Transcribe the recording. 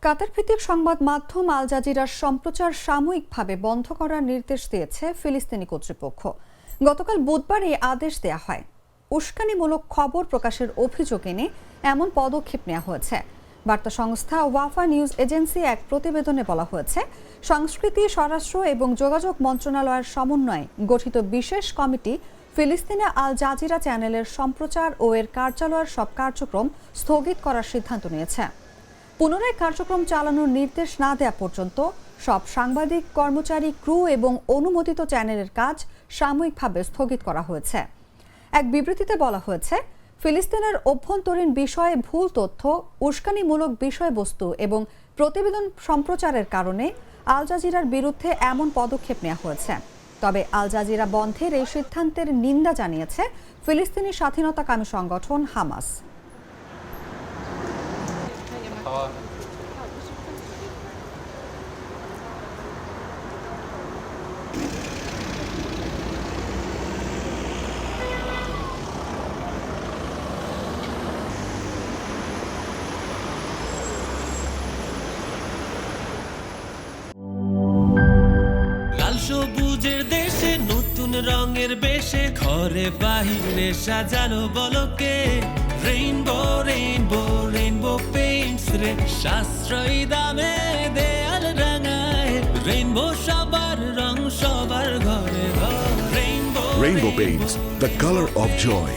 কাতার ভিত্তিক সংবাদ মাধ্যম আল জাজিরার সম্প্রচার সাময়িকভাবে বন্ধ করার নির্দেশ দিয়েছে ফিলিস্তিনি কর্তৃপক্ষ। গতকাল বুধবার এই আদেশ দেয়া হয়। উস্কানিমূলক খবর প্রকাশের অভিযোগ এনে এমন পদক্ষেপ নেওয়া হয়েছে। বার্তা সংস্থা ওয়াফা নিউজ এজেন্সি এক প্রতিবেদনে বলা হয়েছে, সংস্কৃতি, স্বরাষ্ট্র এবং যোগাযোগ মন্ত্রণালয়ের সমন্বয়ে গঠিত বিশেষ কমিটি ফিলিস্তিনে আল জাজিরা চ্যানেলের সম্প্রচার ও এর কার্যালয়ের সব কার্যক্রম স্থগিত করার সিদ্ধান্ত নিয়েছে। পুনরায় কার্যক্রম চালানোর নির্দেশ না দেওয়া পর্যন্ত সব সাংবাদিক, কর্মচারী, ক্রু এবং অনুমোদিত চ্যানেলের কাজ সাময়িকভাবে স্থগিত করা হয়েছে। এক বিবৃতিতে বলা হয়েছে, ফিলিস্তিনের অভ্যন্তরীণ বিষয়ে ভুল তথ্য, উস্কানিমূলক বিষয়বস্তু এবং প্রতিবেদন সম্প্রচারের কারণে আল জাজিরার বিরুদ্ধে এমন পদক্ষেপ নেওয়া হয়েছে। তবে আল জাজিরা বন্ধের এই সিদ্ধান্তের নিন্দা জানিয়েছে ফিলিস্তিনি স্বাধীনতাকামী সংগঠন হামাস। সবুজের দেশে নতুন রঙের বেশে ঘরে বাহিরে সাজানো বলকে রেইনবো রেইনবো রেইনবো পেইন্টস রে সাশ্রয়ী দামে দেয়াল রাঙায় রেইনবো সবার রং সবার ঘরে ঘর rainbow Rainbow Paints, the color of joy.